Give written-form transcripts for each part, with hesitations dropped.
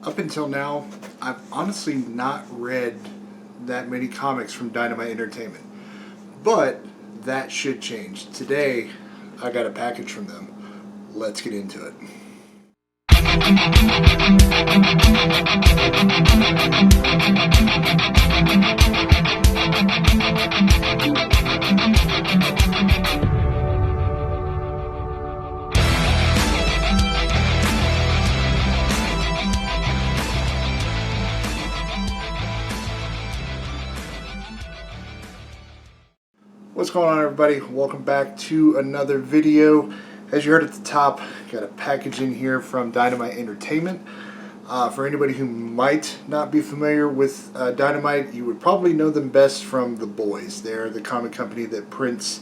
Up until now, I've honestly not read that many comics from Dynamite Entertainment. But that should change. Today, I got a package from them. Let's get into it. What's going on, everybody? Welcome back to another video. As you heard at the top, got a package in here from Dynamite Entertainment. For anybody who might not be familiar with Dynamite, you would probably know them best from The Boys. They're the comic company that prints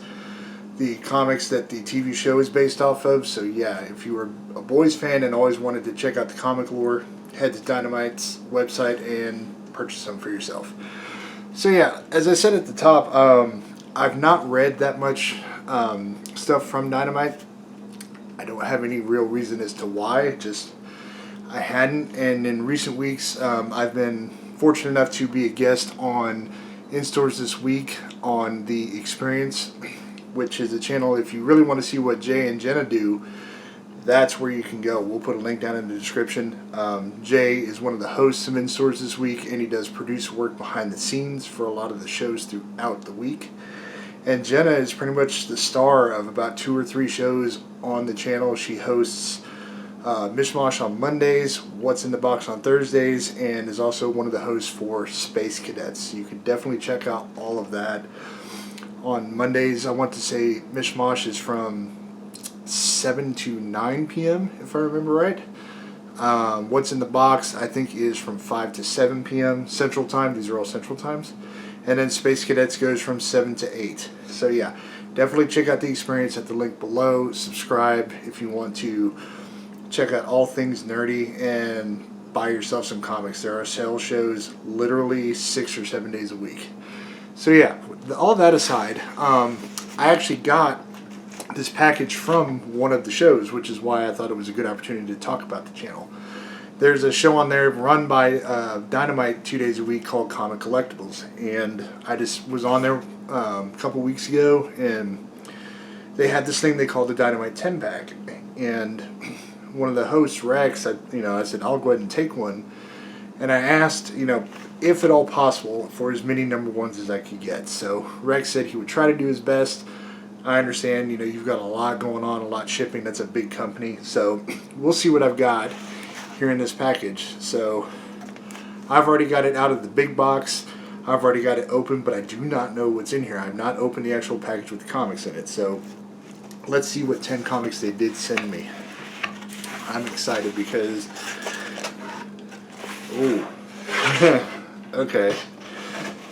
the comics that the TV show is based off of. So yeah, if you were a Boys fan and always wanted to check out the comic lore, head to Dynamite's website and purchase them for yourself. So yeah, as I said at the top, I've not read that much stuff from Dynamite. I don't have any real reason as to why, just I hadn't. And in recent weeks, I've been fortunate enough to be a guest on In Stores This Week on The Experience, which is a channel, if you really want to see what Jay and Jenna do, that's where you can go. We'll put a link down in the description. Jay is one of the hosts of In Stores This Week, and he does produce work behind the scenes for a lot of the shows throughout the week. And Jenna is pretty much the star of about 2 or 3 shows on the channel. She hosts Mishmash on Mondays, What's in the Box on Thursdays, and is also one of the hosts for Space Cadets. You can definitely check out all of that. On Mondays, I want to say Mishmash is from 7 to 9 p.m., if I remember right. What's in the Box, I think, is from 5 to 7 p.m. Central Time. These are all Central Times. And then Space Cadets goes from 7 to 8. So yeah, definitely check out The Experience at the link below. Subscribe if you want to check out all things nerdy and buy yourself some comics. There are sales shows literally 6 or 7 days a week. So yeah, all that aside, I actually got this package from one of the shows, which is why I thought it was a good opportunity to talk about the channel. There's a show on there run by Dynamite 2 days a week called Comic Collectibles, and I just was on there a couple weeks ago, and they had this thing they called the Dynamite 10 pack, and one of the hosts, Rex, I said I'll go ahead and take one, and I asked, if at all possible, for as many number ones as I could get. So Rex said he would try to do his best. I understand, you've got a lot going on, a lot shipping. That's a big company, so we'll see what I've got here in this package. So I've already got it out of the big box. I've already got it open, but I do not know what's in here. I've not opened the actual package with the comics in it. So let's see what 10 comics they did send me. I'm excited because okay.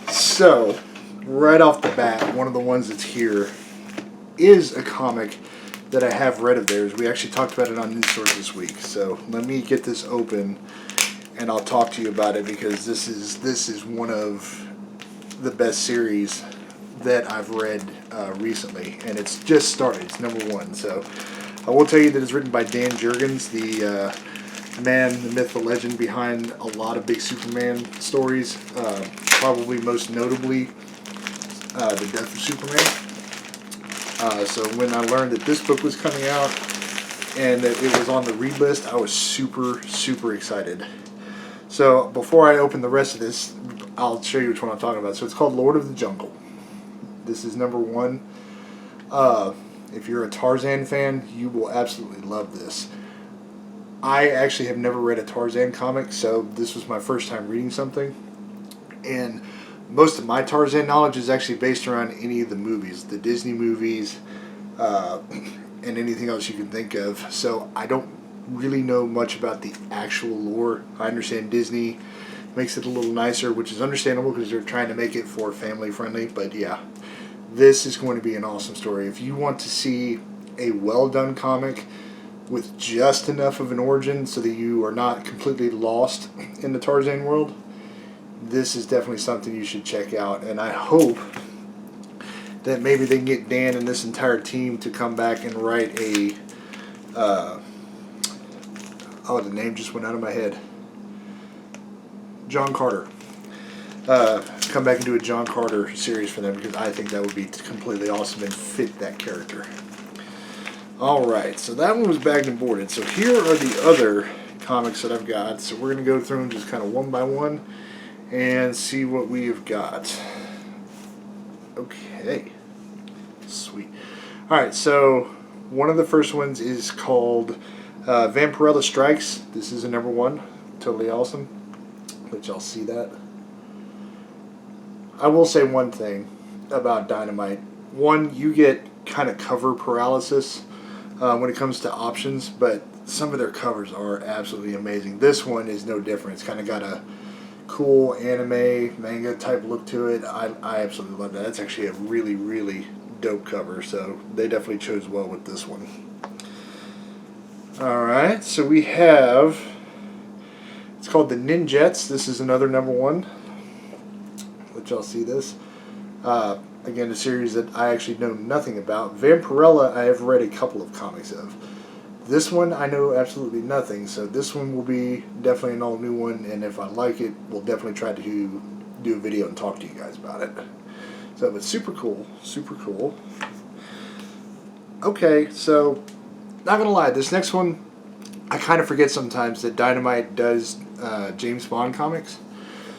So right off the bat, one of the ones that's here is a comic that I have read of theirs. We actually talked about it on In Stores This Week. So let me get this open and I'll talk to you about it, because this is one of the best series that I've read recently, and it's just started. It's number 1. So I will tell you that it's written by Dan Jurgens, the man, the myth, the legend behind a lot of big Superman stories, probably most notably The Death of Superman. So when I learned that this book was coming out and that it was on the read list, I was super, super excited. So before I open the rest of this, I'll show you which one I'm talking about. So it's called Lord of the Jungle. This is number 1. If you're a Tarzan fan, you will absolutely love this. I actually have never read a Tarzan comic, so this was my first time reading something. And most of my Tarzan knowledge is actually based around any of the movies, the Disney movies, and anything else you can think of. So I don't really know much about the actual lore. I understand Disney makes it a little nicer, which is understandable because they're trying to make it for family friendly. But yeah, this is going to be an awesome story. If you want to see a well done comic with just enough of an origin so that you are not completely lost in the Tarzan world, this is definitely something you should check out. And I hope that maybe they can get Dan and this entire team to come back and write a the name just went out of my head. John Carter. Come back and do a John Carter series for them, because I think that would be completely awesome and fit that character. Alright, so that one was bagged and boarded. So here are the other comics that I've got. So we're going to go through them just kind of one by one and see what we have got. Okay. Sweet. Alright, so one of the first ones is called Vampirella Strikes. This is a #1. Totally awesome. Let y'all see that. I will say one thing about Dynamite. One, you get kind of cover paralysis when it comes to options, but some of their covers are absolutely amazing. This one is no different. It's kind of got a cool anime, manga type look to it. I absolutely love that. It's actually a really, really dope cover, so they definitely chose well with this one. Alright, so we have, it's called the Ninjets. This is another #1. Let y'all see this. Again, a series that I actually know nothing about. Vampirella, I have read a couple of comics of. This one, I know absolutely nothing, so this one will be definitely an all-new one, and if I like it, we'll definitely try to do a video and talk to you guys about it. So, but super cool, super cool. Okay, so, not gonna lie, this next one, I kind of forget sometimes that Dynamite does James Bond comics.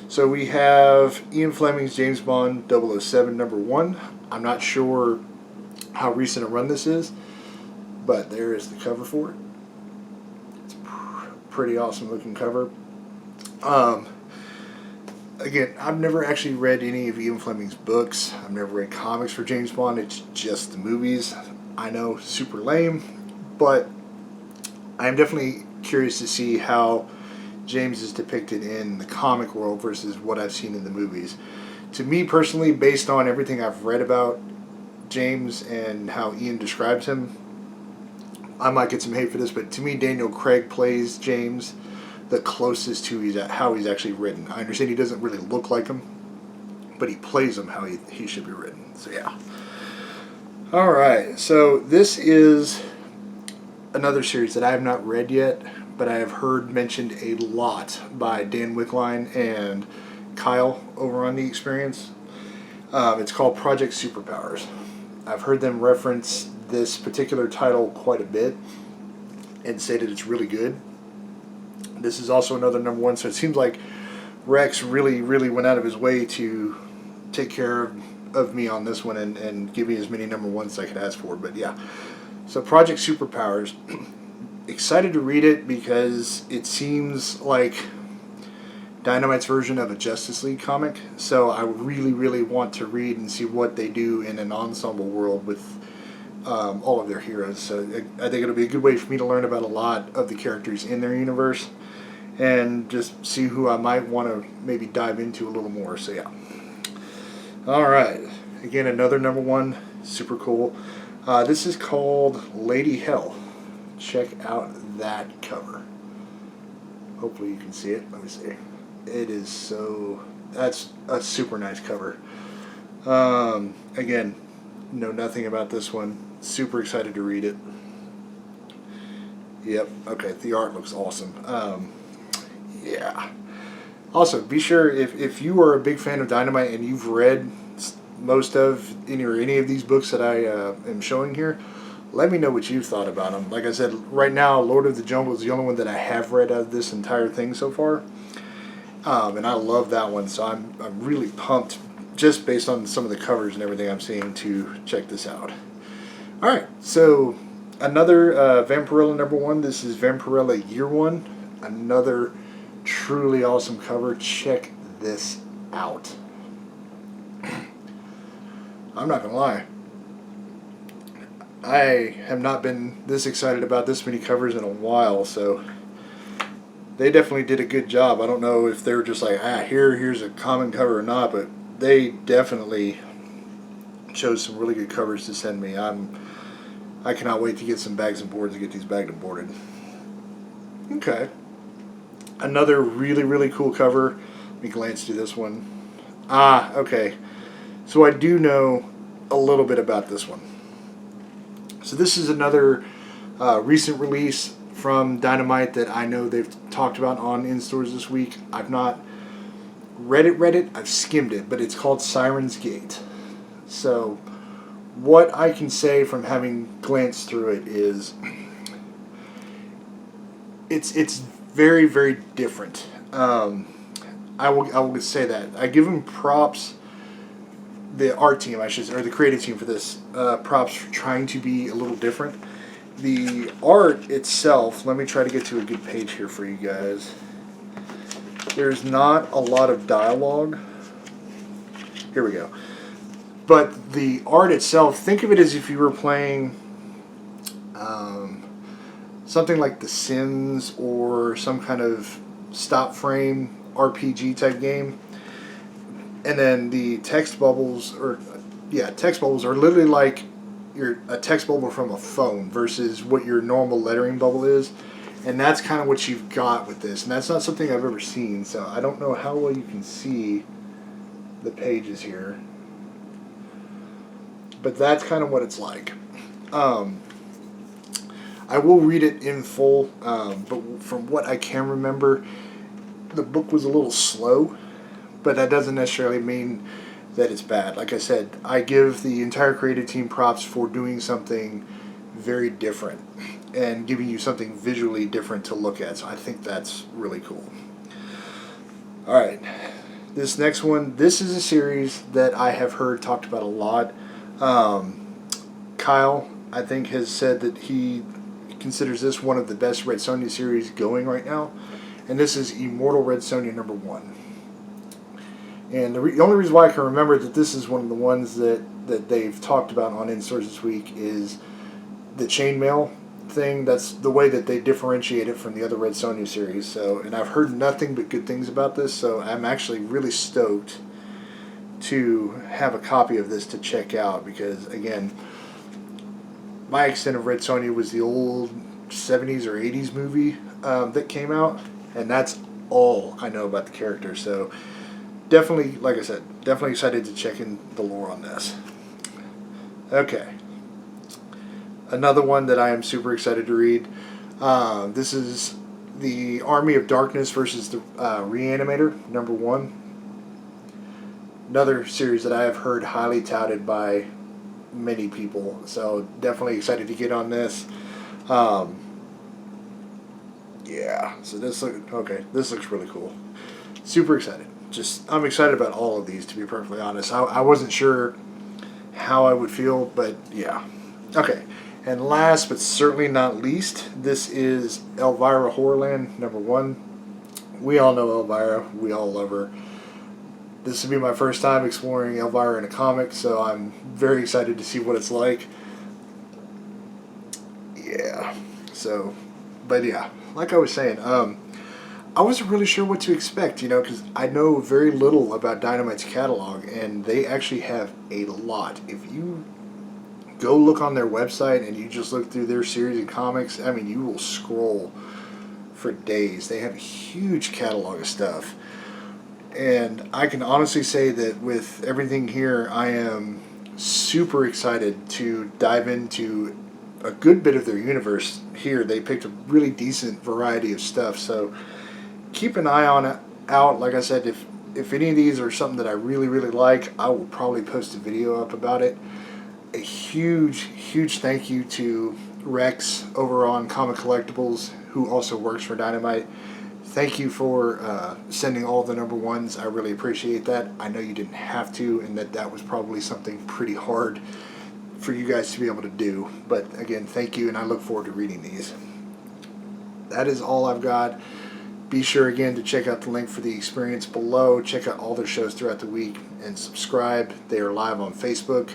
So we have Ian Fleming's James Bond 007 #1. I'm not sure how recent a run this is, but there is the cover for it. It's a pretty awesome looking cover. Again, I've never actually read any of Ian Fleming's books. I've never read comics for James Bond. It's just the movies. I know, super lame, but I'm definitely curious to see how James is depicted in the comic world versus what I've seen in the movies. To me personally, based on everything I've read about James and how Ian describes him, I might get some hate for this, but to me Daniel Craig plays James the closest to how he's actually written. I understand he doesn't really look like him, but he plays him how he should be written. So yeah. Alright, so this is another series that I have not read yet, but I have heard mentioned a lot by Dan Wickline and Kyle over on The Experience. It's called Project Superpowers. I've heard them reference this particular title quite a bit and say that it's really good. This is also another #1, so it seems like Rex really, really went out of his way to take care of me on this one and give me as many #1s as I could ask for. But yeah, so Project Superpowers. Excited to read it because it seems like Dynamite's version of a Justice League comic. So I really, really want to read and see what they do in an ensemble world with all of their heroes. So I think it'll be a good way for me to learn about a lot of the characters in their universe and just see who I might want to maybe dive into a little more. So yeah. Alright. Again, another #1. Super cool. This is called Lady Hell. Check out that cover. Hopefully you can see it. Let me see. It is so... That's a super nice cover. Again, know nothing about this one. Super excited to read it. Yep. Okay, the art looks awesome. Yeah. Also, be sure, if you are a big fan of Dynamite and you've read most of any of these books that I am showing here, let me know what you thought about them. Like I said, right now, Lord of the Jungle is the only one that I have read out of this entire thing so far. And I love that one, so I'm really pumped, just based on some of the covers and everything I'm seeing, to check this out. Alright, so another Vampirella #1. This is Vampirella Year 1. Another truly awesome cover. Check this out. I'm not going to lie. I have not been this excited about this many covers in a while, so they definitely did a good job. I don't know if they were just like, here's a common cover or not, but they definitely chose some really good covers to send me. I cannot wait to get some bags and boards and get these bagged and boarded. Okay. Another really, really cool cover. Let me glance through this one. Okay. So I do know a little bit about this one. So this is another recent release from Dynamite that I know they've talked about on in stores this week. I've not read it, I've skimmed it, but it's called Siren's Gate. So what I can say from having glanced through it is it's very, very different. I will say that. I give them props, the art team, I should say, or the creative team for this, props for trying to be a little different. The art itself, let me try to get to a good page here for you guys. There's not a lot of dialogue. Here we go. But the art itself, think of it as if you were playing something like The Sims or some kind of stop frame RPG type game. And then the text bubbles, text bubbles are literally like a text bubble from a phone versus what your normal lettering bubble is. And that's kind of what you've got with this. And that's not something I've ever seen, so I don't know how well you can see the pages here. But that's kind of what it's like. I will read it in full, but from what I can remember, the book was a little slow, but that doesn't necessarily mean that it's bad. Like I said, I give the entire creative team props for doing something very different and giving you something visually different to look at. So I think that's really cool. Alright, this next one, this is a series that I have heard talked about a lot. Kyle, I think, has said that he considers this one of the best Red Sonja series going right now. And this is Immortal Red Sonja #1. And the only reason why I can remember that this is one of the ones that they've talked about on InStores this week is the chainmail thing. That's the way that they differentiate it from the other Red Sonja series. So, and I've heard nothing but good things about this, so I'm actually really stoked to have a copy of this to check out, because again, my extent of Red Sonja was the old 70s or 80s movie that came out, and that's all I know about the character. So definitely, like I said, definitely excited to check in the lore on this. Okay. Another one that I am super excited to read. This is the Army of Darkness versus the Reanimator #1. Another series that I have heard highly touted by many people. So definitely excited to get on this. Yeah, so this looks really cool. Super excited. I'm excited about all of these, to be perfectly honest. I wasn't sure how I would feel, but yeah. Okay, and last but certainly not least, this is Elvira Horrorland #1. We all know Elvira. We all love her. This will be my first time exploring Elvira in a comic, so I'm very excited to see what it's like. Yeah, so, but yeah, like I was saying, I wasn't really sure what to expect, because I know very little about Dynamite's catalog, and they actually have a lot. If you go look on their website and you just look through their series of comics, I mean, you will scroll for days. They have a huge catalog of stuff. And I can honestly say that with everything here, I am super excited to dive into a good bit of their universe here. They picked a really decent variety of stuff, so keep an eye on it out. Like I said, if any of these are something that I really, really like, I will probably post a video up about it. A huge, huge thank you to Rex over on Comic Collectibles, who also works for Dynamite. Thank you for sending all the #1s. I really appreciate that. I know you didn't have to, and that was probably something pretty hard for you guys to be able to do. But again, thank you, and I look forward to reading these. That is all I've got. Be sure again to check out the link for the experience below. Check out all their shows throughout the week and subscribe. They are live on Facebook,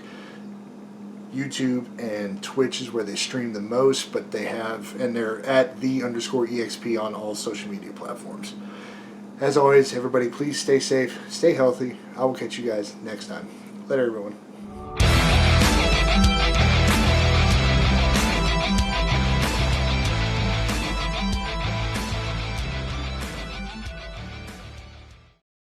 YouTube, and Twitch is where they stream the most, but they're at @the_EXP on all social media platforms. As always, everybody, please stay safe, stay healthy. I will catch you guys next time. Later, everyone.